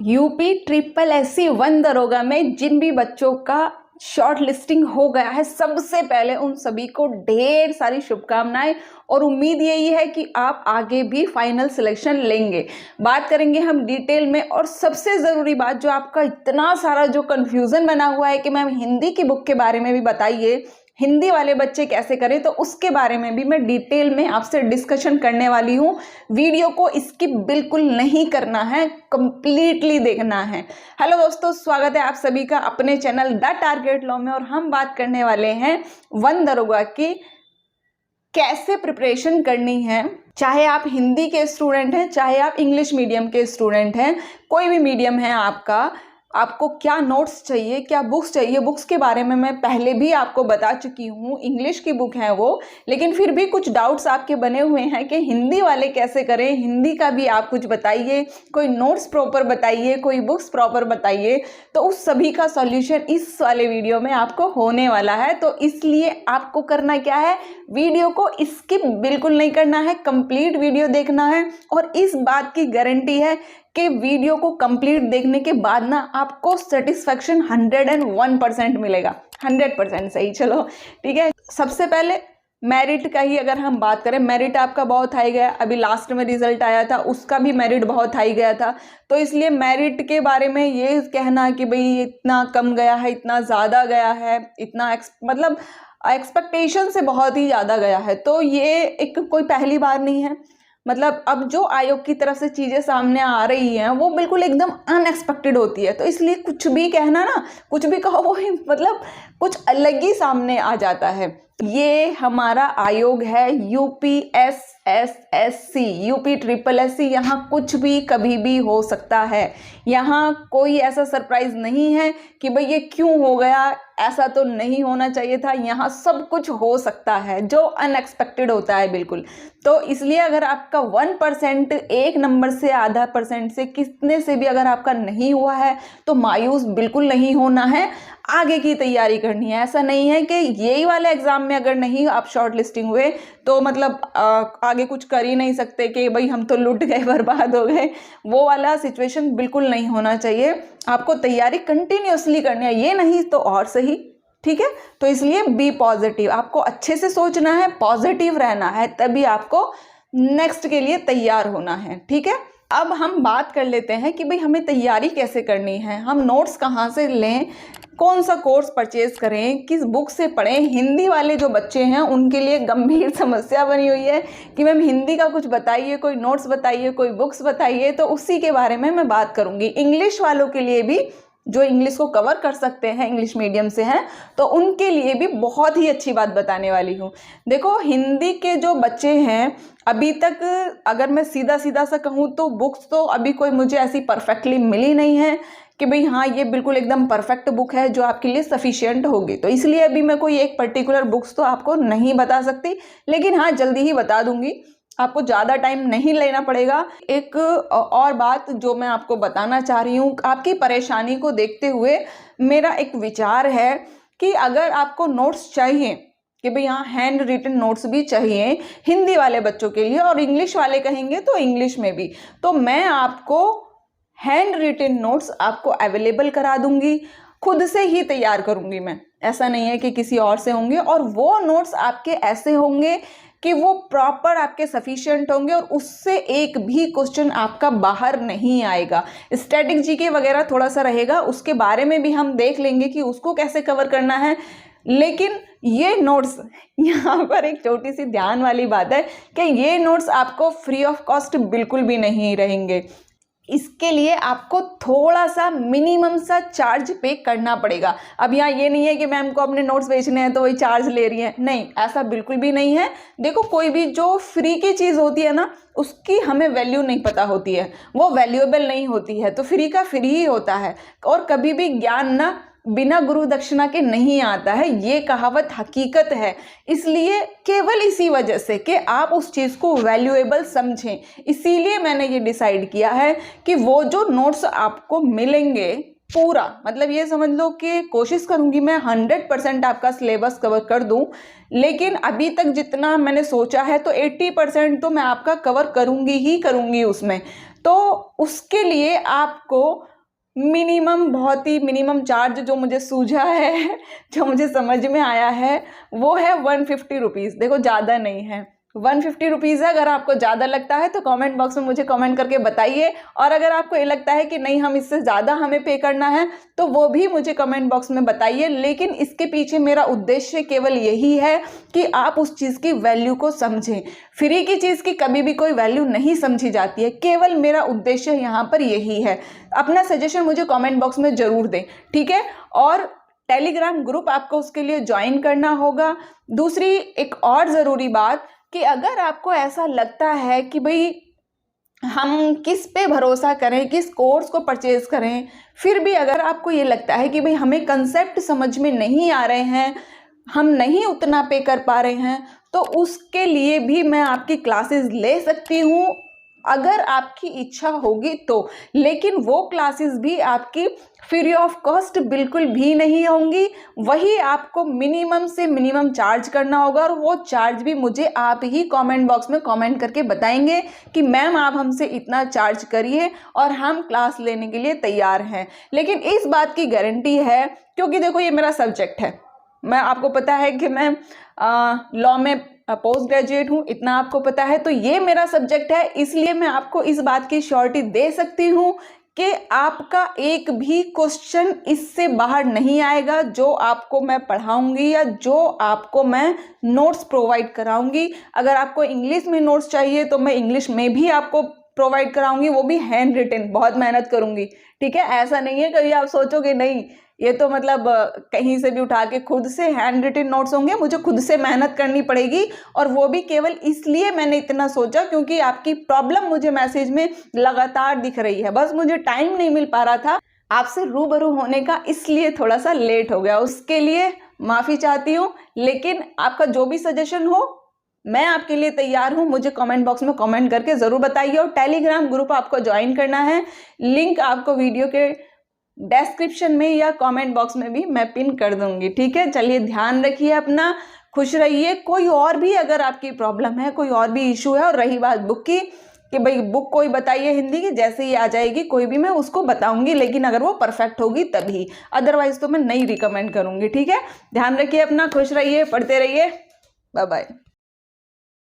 UP triple SC 1 दरोगा में जिन भी बच्चों का शॉर्ट लिस्टिंग हो गया है, सबसे पहले उन सभी को ढेर सारी शुभकामनाएं और उम्मीद यही है कि आप आगे भी फाइनल सिलेक्शन लेंगे। बात करेंगे हम डिटेल में। और सबसे ज़रूरी बात, जो आपका इतना सारा जो कन्फ्यूज़न बना हुआ है कि मैम हिंदी की बुक के बारे में भी बताइए, हिंदी वाले बच्चे कैसे करें, तो उसके बारे में भी मैं डिटेल में आपसे डिस्कशन करने वाली हूँ। वीडियो को स्किप बिल्कुल नहीं करना है, कंप्लीटली देखना है। हेलो दोस्तों, स्वागत है आप सभी का अपने चैनल द टारगेट लॉ में। और हम बात करने वाले हैं 1 दरोगा की कैसे प्रिपरेशन करनी है। चाहे आप हिंदी के स्टूडेंट हैं, चाहे आप इंग्लिश मीडियम के स्टूडेंट हैं, कोई भी मीडियम है आपका, आपको क्या नोट्स चाहिए, क्या बुक्स चाहिए। बुक्स के बारे में मैं पहले भी आपको बता चुकी हूँ, इंग्लिश की बुक है वो। लेकिन फिर भी कुछ डाउट्स आपके बने हुए हैं कि हिंदी वाले कैसे करें, हिंदी का भी आप कुछ बताइए, कोई नोट्स प्रॉपर बताइए, कोई बुक्स प्रॉपर बताइए। तो उस सभी का सॉल्यूशन इस वाले वीडियो में आपको होने वाला है। तो इसलिए आपको करना क्या है, वीडियो को स्किप बिल्कुल नहीं करना है, कंप्लीट वीडियो देखना है। और इस बात की गारंटी है कि वीडियो को कंप्लीट देखने के बाद ना आपको सेटिस्फैक्शन 101% मिलेगा। 100% सही। चलो ठीक है। सबसे पहले मेरिट का ही अगर हम बात करें, मेरिट आपका बहुत हाई गया। अभी लास्ट में रिजल्ट आया था, उसका भी मेरिट बहुत हाई गया था। तो इसलिए मेरिट के बारे में ये कहना कि भाई इतना कम गया है, इतना ज़्यादा गया है, इतना मतलब एक्सपेक्टेशन से बहुत ही ज़्यादा गया है, तो ये एक कोई पहली बार नहीं है। मतलब अब जो आयोग की तरफ से चीज़ें सामने आ रही हैं वो बिल्कुल एकदम अनएक्सपेक्टेड होती है। तो इसलिए कुछ भी कहना ना, कुछ भी कहो, वो मतलब कुछ अलग ही सामने आ जाता है। ये हमारा आयोग है यूपीएसएसएससी, यूपी ट्रिपल एससी। यहाँ कुछ भी कभी भी हो सकता है। यहाँ कोई ऐसा सरप्राइज नहीं है कि भाई ये क्यों हो गया, ऐसा तो नहीं होना चाहिए था। यहाँ सब कुछ हो सकता है जो अनएक्सपेक्टेड होता है बिल्कुल। तो इसलिए अगर आपका 1%, 1 नंबर से आधा % से कितने से भी अगर आपका नहीं हुआ है, तो मायूस बिल्कुल नहीं होना है, आगे की तैयारी करनी है। ऐसा नहीं है कि यही वाले एग्जाम में अगर नहीं आप शॉर्ट लिस्टिंग हुए तो मतलब आगे कुछ कर ही नहीं सकते, कि भाई हम तो लुट गए, बर्बाद हो गए। वो वाला सिचुएशन बिल्कुल नहीं होना चाहिए। आपको तैयारी कंटिन्यूअसली करनी है, ये नहीं तो और सही। ठीक है। तो इसलिए बी पॉजिटिव, आपको अच्छे से सोचना है, पॉजिटिव रहना है, तभी आपको नेक्स्ट के लिए तैयार होना है। ठीक है। अब हम बात कर लेते हैं कि भाई हमें तैयारी कैसे करनी है, हम नोट्स कहाँ से लें, कौन सा कोर्स परचेज करें, किस बुक से पढ़ें। हिंदी वाले जो बच्चे हैं उनके लिए गंभीर समस्या बनी हुई है कि मैम हिंदी का कुछ बताइए, कोई नोट्स बताइए, कोई बुक्स बताइए। तो उसी के बारे में मैं बात करूंगी। इंग्लिश वालों के लिए भी, जो इंग्लिश को कवर कर सकते हैं, इंग्लिश मीडियम से हैं, तो उनके लिए भी बहुत ही अच्छी बात बताने वाली हूँ। देखो, हिंदी के जो बच्चे हैं अभी तक, अगर मैं सीधा सीधा सा कहूँ तो बुक्स तो अभी कोई मुझे ऐसी परफेक्टली मिली नहीं है कि भाई हाँ ये बिल्कुल एकदम परफेक्ट बुक है जो आपके लिए सफिशिएंट होगी। तो इसलिए अभी मैं कोई एक पर्टिकुलर बुक्स तो आपको नहीं बता सकती, लेकिन हाँ जल्दी ही बता दूंगी, आपको ज़्यादा टाइम नहीं लेना पड़ेगा। एक और बात जो मैं आपको बताना चाह रही हूँ, आपकी परेशानी को देखते हुए मेरा एक विचार है कि अगर आपको नोट्स चाहिए, कि भाई यहाँ हैंड रिटन नोट्स भी चाहिए हिंदी वाले बच्चों के लिए, और इंग्लिश वाले कहेंगे तो इंग्लिश में भी, तो मैं आपको हैंड रिटन नोट्स आपको अवेलेबल करा दूंगी। खुद से ही तैयार करूंगी मैं, ऐसा नहीं है कि किसी और से होंगे। और वो नोट्स आपके ऐसे होंगे कि वो प्रॉपर आपके सफिशिएंट होंगे, और उससे एक भी क्वेश्चन आपका बाहर नहीं आएगा। स्टैटिक जीके वगैरह थोड़ा सा रहेगा, उसके बारे में भी हम देख लेंगे कि उसको कैसे कवर करना है। लेकिन ये नोट्स, यहाँ पर एक छोटी सी ध्यान वाली बात है कि ये नोट्स आपको फ्री ऑफ कॉस्ट बिल्कुल भी नहीं रहेंगे। इसके लिए आपको थोड़ा सा मिनिमम सा चार्ज पे करना पड़ेगा। अब यहाँ ये नहीं है कि मैम को अपने नोट्स बेचने हैं तो वही चार्ज ले रही है, नहीं, ऐसा बिल्कुल भी नहीं है। देखो, कोई भी जो फ्री की चीज़ होती है ना, उसकी हमें वैल्यू नहीं पता होती है, वो वैल्यूएबल नहीं होती है। तो फ्री का फ्री ही होता है, और कभी भी ज्ञान ना बिना गुरु दक्षिणा के नहीं आता है, ये कहावत हकीकत है। इसलिए केवल इसी वजह से कि आप उस चीज़ को वैल्यूएबल समझें, इसीलिए मैंने ये डिसाइड किया है कि वो जो नोट्स आपको मिलेंगे पूरा, मतलब ये समझ लो कि कोशिश करूंगी मैं 100% आपका सिलेबस कवर कर दूं। लेकिन अभी तक जितना मैंने सोचा है तो 80% तो मैं आपका कवर करूंगी ही करूंगी उसमें। तो उसके लिए आपको मिनिमम, बहुत ही मिनिमम चार्ज जो मुझे सूझा है, जो मुझे समझ में आया है, वो है 150 रुपीज़। देखो ज़्यादा नहीं है, 150 रुपीज़ है। अगर आपको ज़्यादा लगता है तो कमेंट बॉक्स में मुझे कमेंट करके बताइए, और अगर आपको ये लगता है कि नहीं हम इससे ज़्यादा हमें पे करना है तो वो भी मुझे कमेंट बॉक्स में बताइए। लेकिन इसके पीछे मेरा उद्देश्य केवल यही है कि आप उस चीज़ की वैल्यू को समझें। फ्री की चीज़ की कभी भी कोई वैल्यू नहीं समझी जाती है, केवल मेरा उद्देश्य यहाँ पर यही है। अपना सजेशन मुझे कमेंट बॉक्स में ज़रूर दें, ठीक है। और टेलीग्राम ग्रुप आपको उसके लिए ज्वाइन करना होगा। दूसरी एक और ज़रूरी बात कि अगर आपको ऐसा लगता है कि भाई हम किस पे भरोसा करें, किस कोर्स को परचेज करें, फिर भी अगर आपको ये लगता है कि भाई हमें कंसेप्ट समझ में नहीं आ रहे हैं, हम नहीं उतना पे कर पा रहे हैं, तो उसके लिए भी मैं आपकी क्लासेस ले सकती हूँ अगर आपकी इच्छा होगी तो। लेकिन वो क्लासेस भी आपकी फ्री ऑफ कॉस्ट बिल्कुल भी नहीं होंगी, वही आपको मिनिमम से मिनिमम चार्ज करना होगा। और वो चार्ज भी मुझे आप ही कमेंट बॉक्स में कमेंट करके बताएंगे कि मैम आप हमसे इतना चार्ज करिए और हम क्लास लेने के लिए तैयार हैं। लेकिन इस बात की गारंटी है, क्योंकि देखो ये मेरा सब्जेक्ट है, मैं आपको पता है कि मैं लॉ में पोस्ट ग्रेजुएट हूँ, इतना आपको पता है, तो ये मेरा सब्जेक्ट है। इसलिए मैं आपको इस बात की श्योरिटी दे सकती हूँ कि आपका एक भी क्वेश्चन इससे बाहर नहीं आएगा। जो आपको मैं पढ़ाऊंगी या जो आपको मैं नोट्स प्रोवाइड कराऊंगी, अगर आपको इंग्लिश में नोट्स चाहिए तो मैं इंग्लिश में भी आपको प्रोवाइड कराऊंगी, वो भी हैंड रिटन, बहुत मेहनत करूंगी, ठीक है। ऐसा नहीं है कभी आप सोचोगे नहीं ये तो मतलब कहीं से भी उठा के, खुद से हैंड रिटन नोट्स होंगे, मुझे खुद से मेहनत करनी पड़ेगी। और वो भी केवल इसलिए मैंने इतना सोचा क्योंकि आपकी प्रॉब्लम मुझे मैसेज में लगातार दिख रही है, बस मुझे टाइम नहीं मिल पा रहा था आपसे रूबरू होने का, इसलिए थोड़ा सा लेट हो गया। उसके लिए माफ़ी चाहती हूँ। लेकिन आपका जो भी सजेशन हो मैं आपके लिए तैयार हूँ, मुझे कमेंट बॉक्स में कमेंट करके ज़रूर बताइए। और टेलीग्राम ग्रुप आपको ज्वाइन करना है, लिंक आपको वीडियो के डिस्क्रिप्शन में या कमेंट बॉक्स में भी मैं पिन कर दूंगी, ठीक है। चलिए ध्यान रखिए अपना, खुश रहिए। कोई और भी अगर आपकी प्रॉब्लम है, कोई और भी इशू है, और रही बात बुक की कि भाई बुक कोई बताइए हिंदी की, जैसे ही आ जाएगी कोई भी मैं उसको बताऊंगी, लेकिन अगर वो परफेक्ट होगी तभी, अदरवाइज तो मैं नहीं रिकमेंड करूंगी, ठीक है। ध्यान रखिए अपना, खुश रहिए, पढ़ते रहिए, बाय बाय।